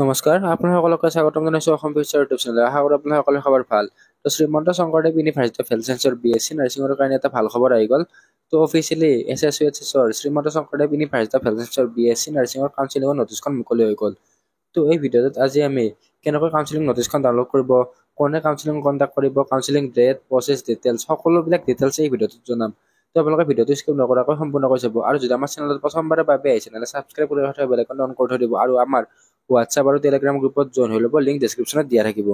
নমস্কাৰ, আপোনালোকক স্বাগতম জনাইছোঁ অসম ফিউচাৰ ইউটিউব চেনেললৈ। আশা কৰোঁ আপোনালোকৰ খবৰ ভাল। তো Srimanta Sankardev university of health ছায়েন্সৰ BSc নাৰ্ছিঙৰ কাৰণে এটা ভাল খবৰ আহি গ'ল। তো অফিচিয়েলি SSUHSৰ Srimanta Sankardev university of health ছায়েন্সৰ BSc নাৰ্ছিঙৰ কাউন্সিলিঙৰ নটিচখন মুকলি হৈ গ'ল। তো এই ভিডিঅ'টোত আজি আমি কেনেকৈ কাউন্সিলিং নটিচখন ডাউনলোড কৰিব, কোনে কাউন্সিলিং কণ্ডাক্ট কৰিব, কাউন্সিলিং ডেট, প্ৰচেছ ডিটেইলছ সকলোবিলাক ডিটেইলছ এই ভিডিঅ'টোত জনাম। তো আপোনালোকে ভিডিঅ'টো স্কিপ নকৰাকৈ সম্পূৰ্ণকৈ চাব। আৰু যদি আমাৰ চেনেলত প্ৰথমবাৰৰ বাবে আহিছে তেনেহ'লে ছাবস্ক্ৰাইব কৰি ৰাখি বেল আইকনটো অন কৰি থৈ দিব। আৰু আমাৰ হোৱাটছআপ আৰু টেলিগ্ৰাম গ্ৰুপত জইন হৈ ল'ব, লিংক ডেছক্ৰিপশ্যনত দিয়া থাকিব।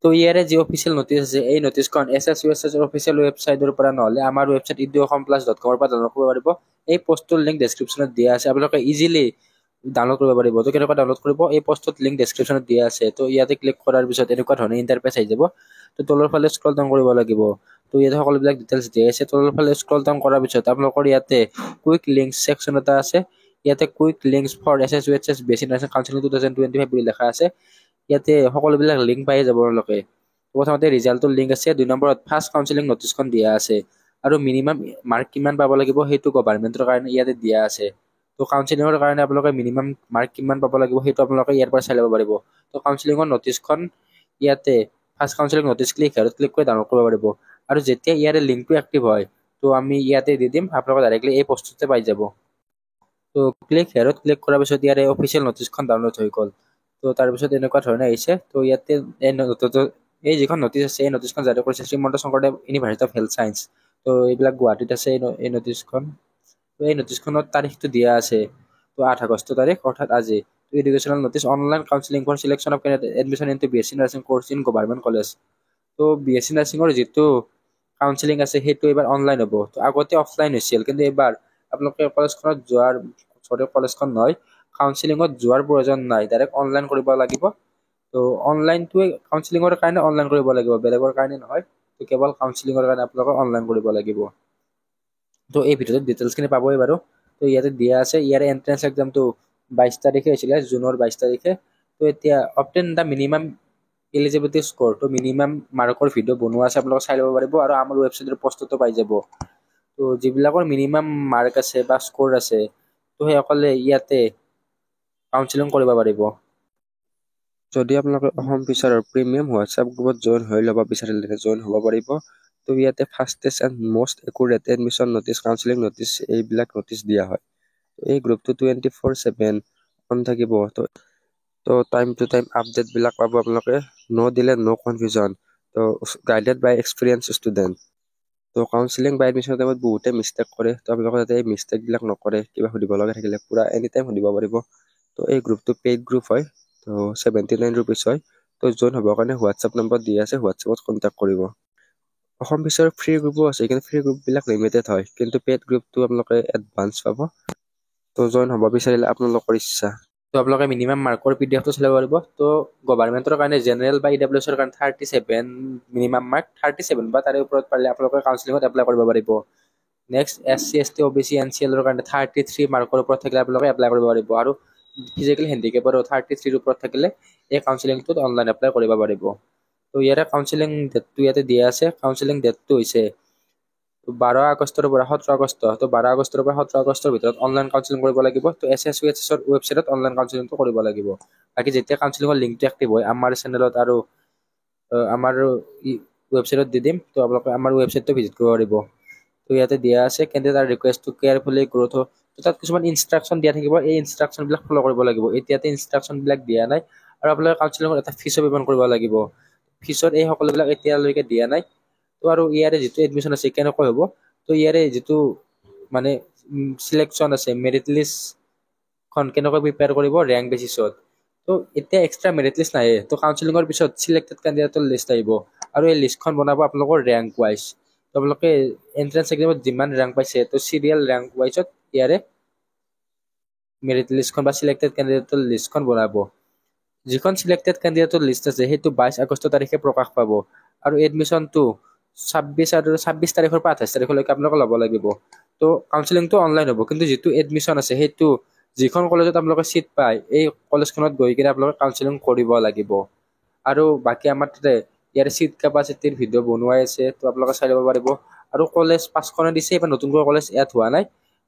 তো ইয়াৰে যি অফিচিয়েল নটিচ আছে, এই নটিচখন SSUHSৰ অফিচিয়েল ৱেবছাইটৰ পৰা নহ'লে আমাৰ ৱেবছাইট eduasamplus.com পৰা ডাউনলোড কৰিব পাৰিব। এই পষ্টটোৰ লিংক ডেছক্ৰিপশ্যনত দিয়া আছে, আপোনালোকে ইজিলি ডাউনলোড কৰিব পাৰিব। তো কেনেকৈ ডাউনলোড কৰিব, এই পষ্টটোত লিংক ডেছক্ৰিপশ্যনত দিয়া আছে। তো ইয়াতে ক্লিক কৰাৰ পিছত এনেকুৱা ধৰণে ইণ্টাৰফেচ আহি যাব। তো তলৰ ফালে স্ক্ৰল ডাউন কৰিব লাগিব। তো ইয়াতে সকলোবিলাক ডিটেইলছ দিয়া আছে। তলৰ ফালে স্ক্ৰল ডাউন কৰাৰ পিছত আপোনালোকৰ ইয়াতে কুইক লিংকছ ছেকশ্যন এটা আছে। ইয়াতে quick links for SSUHS basic nursing counselling 2025 বুলি লেখা আছে। ইয়াতে সকলোবিলাক লিংক পাই যাব আপোনালোকে। প্ৰথমতে ৰিজাল্টৰ লিংক আছে, 2 নম্বৰত ফাৰ্ষ্ট কাউন্সিলিং নটিচখন দিয়া আছে। আৰু মিনিমাম মাৰ্ক কিমান পাব লাগিব সেইটো গভৰ্ণমেণ্টৰ কাৰণে ইয়াতে দিয়া আছে। তো কাউন্সিলিঙৰ কাৰণে আপোনালোকে মিনিমাম মাৰ্ক কিমান পাব লাগিব সেইটো আপোনালোকে ইয়াৰ পৰা চাই ল'ব পাৰিব। তো কাউন্সিলিঙৰ নটিচখন ইয়াতে ফাৰ্ষ্ট কাউন্সিলিং নটিচ ক্লিক কৰি ডাউনলোড কৰিব পাৰিব। আৰু যেতিয়া ইয়াৰে লিংকটো এক্টিভ হয়, তো আমি ইয়াতে দি দিম, আপোনালোকে ডাইৰেক্টলি এই পষ্টটোতে পাই যাব। তো ক্লিক কৰাৰ পিছত ইয়াৰে অফিচিয়েল নটিচখন ডাউনলোড হৈ গ'ল। তো তাৰপিছত এনেকুৱা ধৰণে আহিছে। তো ইয়াতে এই যিখন নটিচ আছে, এই নটিচখন জাৰি কৰিছে Srimanta Sankardev university of health science. তো এইবিলাক গুৱাহাটীত আছে এই নটিচখন। তো এই নটিচখনত তাৰিখটো দিয়া আছে, তো 8 আগষ্ট তাৰিখ, অৰ্থাৎ আজি। তো educational notice online counselling for selection of candidate admission into BSc nursing course in government college. তো BSc নাৰ্ছিঙৰ যিটো কাউন্সিলিং আছে সেইটো এইবাৰ অনলাইন হ'ব। তো আগতে অফলাইন হৈছিল, কিন্তু এইবাৰ আপোনালোকে কলেজখন নহয়, কাউন্সিলিঙত যোৱাৰ প্ৰয়োজন নাই, ডাইৰেক্ট অনলাইন কৰিব লাগিব। তো অনলাইনটোৱে কাউন্সিলিঙৰ কাৰণে অনলাইন কৰিব লাগিব, বেলেগৰ কাৰণে নহয়। তো কেৱল কাউন্সিলিঙৰ কাৰণে আপোনালোকে অনলাইন কৰিব লাগিব। তো এই ভিডিঅ'টোত ডিটেইলছখিনি পাবই বাৰু। তো ইয়াতে দিয়া আছে, ইয়াৰে এণ্ট্ৰেন্স এক্সামটো 22 তাৰিখে হৈছিলে, জুনৰ 22 তাৰিখে। তো এতিয়া obtain the minimum eligibility score, তো মিনিমাম মাৰ্কৰ ভিডিঅ' বনোৱা আছে, আপোনালোকে চাই ল'ব পাৰিব। আৰু আমাৰ ৱেবছাইটৰ পষ্টটো পাই যাব। তো যিবিলাকৰ মিনিমাম মাৰ্ক আছে বা স্ক'ৰ আছে, তো সেইসকলে ইয়াতে কাউন্সিলিং কৰিব পাৰিব। যদি আপোনালোকে অসম ফিউচাৰৰ প্ৰিমিয়াম হোৱাটছআপ গ্ৰুপত জইন হৈ ল'ব বিচাৰিলে জইন হ'ব পাৰিব। তো ইয়াতে fastest and most accurate admission notice, counselling notice এইবিলাক নটিচ দিয়া হয়। এই গ্ৰুপটো 24/7 অন থাকিব। তো টাইম টু টাইম আপডেটবিলাক পাব আপোনালোকে। দিলে ন' কনফিউজন। তো গাইডেড বাই এক্সপিৰিয়েঞ্চ ষ্টুডেণ্ট। তো কাউন্সিলিং বা এডমিশ্যনৰ টাইমত বহুতে মিষ্টেক কৰে। তো আপোনালোকে যাতে এই মিষ্টেকবিলাক নকৰে, কিবা সুধিব লগা থাকিলে পূৰা এনি টাইম সুধিব পাৰিব। তো এই গ্ৰুপটো পেইড গ্ৰুপ হয়। তো 79 ৰুপিজ হয়। তো জইন হ'বৰ কাৰণে হোৱাটছআপ নম্বৰ দি আছে, হোৱাটছআপত কণ্টেক্ট কৰিব। অসম ফিউচাৰৰ ফ্ৰী গ্ৰুপো আছে, কিন্তু ফ্ৰী গ্ৰুপবিলাক লিমিটেড হয়, কিন্তু পেইড গ্ৰুপটো আপোনালোকে এডভান্স পাব। তো জইন হ'ব বিচাৰিলে আপোনালোকৰ ইচ্ছা। তো আপোনালোকে মিনিমাম মাৰ্কৰ PDF টো চাব পাৰিব। তো গভৰ্ণমেণ্টৰ কাৰণে জেনেৰেল বা EWSৰ কাৰণে 37 মিনিমাম মাৰ্ক, 37 বা তাৰে ওপৰত পাৰিলে আপোনালোকে কাউন্সিলিঙত এপ্লাই কৰিব পাৰিব। নেক্সট SC ST OBC NCLৰ কাৰণে 33 মাৰ্কৰ ওপৰত থাকিলে আপোনালোকে এপ্লাই কৰিব পাৰিব। আৰু ফিজিকেল হেণ্ডিকেপৰ 33ৰ ওপৰত থাকিলে এই কাউন্সিলিংটোত অনলাইন এপ্লাই কৰিব পাৰিব। তো ইয়াৰে কাউন্সিলিং ডেটটো ইয়াতে দিয়া আছে। কাউন্সিলিং ডেটটো হৈছে 12 আগষ্টৰ পৰা 17 আগষ্ট। তো 12 আগষ্টৰ পৰা 17 আগষ্টৰ ভিতৰত অনলাইন কাউন্সিলিং কৰিব লাগিব। তো SSUHSৰ ৱেবছাইটত অনলাইন কাউন্সিলিংটো কৰিব লাগিব। বাকী যেতিয়া কাউন্সিলিঙৰ লিংকটো এক্টিভ হয়, আমাৰ চেনেলত আৰু আমাৰ ৱেবছাইটত দি দিম। তো আপোনালোকে আমাৰ ৱেবছাইটটো ভিজিট কৰিব পাৰিব। তো ইয়াতে দিয়া আছে, কেণ্ডিডেট ৰিকুৱেষ্ট টু কেয়াৰফুলি গ্ৰ'থ। তো তাত কিছুমান ইনষ্ট্ৰাকশ্যন দিয়া থাকিব, এই ইনষ্ট্ৰাকশ্যনবিলাক ফ'ল' কৰিব লাগিব। এতিয়াতে ইনষ্ট্ৰাকশ্যনবিলাক দিয়া নাই। আৰু আপোনালোকে কাউন্সিলিঙত এটা ফিজো পে'মেণ্ট কৰিব লাগিব। ফিজত এই সকলোবিলাক এতিয়ালৈকে দিয়া নাই। তো আৰু ইয়াৰে যিটো এডমিশ্যন আছে কেনেকৈ হ'ব, তো ইয়াৰে যিটো মানে চিলেকশ্যন আছে, মেৰিট লিষ্টখন কেনেকৈ প্ৰিপেয়াৰ কৰিব ৰেংক বেচিছত। তো এতিয়া এক্সট্ৰা মেৰিট লিষ্ট নাহে। তো কাউন্সিলিঙৰ পিছত চিলেক্টেড কেণ্ডিডেটৰ লিষ্ট আহিব, আৰু এই লিষ্টখন বনাব আপোনালোকৰ ৰেংক ৱাইজ। তো আপোনালোকে এণ্ট্ৰেন্স এক্সামত যিমান ৰেংক পাইছে, তো চিৰিয়েল ৰেংক ৱাইজত ইয়াৰে মেৰিট লিষ্টখন বা চিলেক্টেড কেণ্ডিডেটৰ লিষ্টখন বনাব। যিখন চিলেক্টেড কেণ্ডিডেটৰ লিষ্ট আছে সেইটো 22 আগষ্ট তাৰিখে প্ৰকাশ পাব। আৰু এডমিশ্যনটো 26 তাৰিখৰ পৰা 28 তাৰিখলৈকে আপোনালোকে ল'ব লাগিব। তো কাউন্সিলিংটো অনলাইন হ'ব, কিন্তু যিটো এডমিশ্যন আছে সেইটো যিখন কলেজত আপোনালোকে ছিট পায়, এই কলেজখনত গৈ কিনে আপোনালোকে কাউন্সিলিং কৰিব লাগিব। আৰু বাকী আমাৰ তাতে ইয়াৰে ছিট কেপাচিটিৰ ভিডিঅ' বনোৱাই আছে, তো আপোনালোকে চাই ল'ব পাৰিব। আৰু কলেজ 5খনে দিছে, এইবাৰ নতুনকৈ কলেজ এড হোৱা নাই।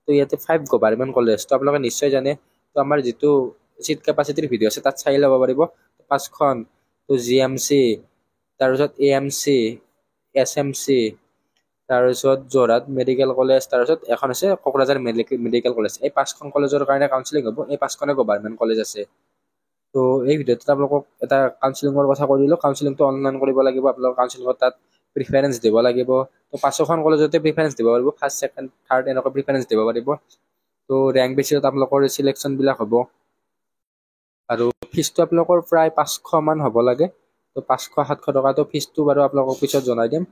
তো ইয়াতে 5 গভৰ্ণমেণ্ট কলেজ, তো আপোনালোকে নিশ্চয় জানে। তো আমাৰ যিটো চিট কেপাচিটিৰ ভিডিঅ' আছে তাত চাই ল'ব পাৰিব। 5খন তো GMC, তাৰপিছত AMC, SMC, তাৰপিছত যোৰহাট মেডিকেল কলেজ, তাৰপিছত এখন আছে কোকৰাঝাৰ মেডিকেল কলেজ। এই 5খন কলেজৰ কাৰণে কাউন্সিলিং হ'ব। এই 5খনে গভৰ্ণমেণ্ট কলেজ আছে। তো এই ভিডিঅ'টোত আপোনালোকক এটা কাউন্সিলিঙৰ কথা কৈ দিলোঁ। কাউন্সিলিংটো অনলাইন কৰিব লাগিব। আপোনালোকৰ কাউন্সিলিঙত তাত প্ৰিফাৰেঞ্চ দিব লাগিব। তো 5খন কলেজতে প্ৰিফাৰেঞ্চ দিব পাৰিব, ফাৰ্ষ্ট ছেকেণ্ড থাৰ্ড এনেকুৱা প্ৰিফাৰেঞ্চ দিব পাৰিব। তো ৰেংক বেচিছত আপোনালোকৰ চিলেকশ্যনবিলাক হ'ব। আৰু ফিজটো আপোনালোকৰ প্ৰায় 500 মান হ'ব লাগে। তো 500-700 টকাটো ফিজটো বাৰু আপোনালোকক পিছত জনাই দিম।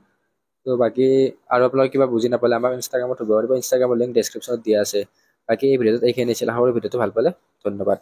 তো বাকী আৰু আপোনালোকে কিবা বুজি নাপালে আমাক ইনষ্টাগ্ৰামত সুধিব পাৰিব। ইনষ্টাগ্ৰামৰ লিংক ডেছক্ৰিপশ্যনত দিয়া আছে। বাকী এই ভিডিঅ'টোত এইখিনি আছিল। আশা কৰোঁ ভিডিঅ'টো ভাল পালে। ধন্যবাদ।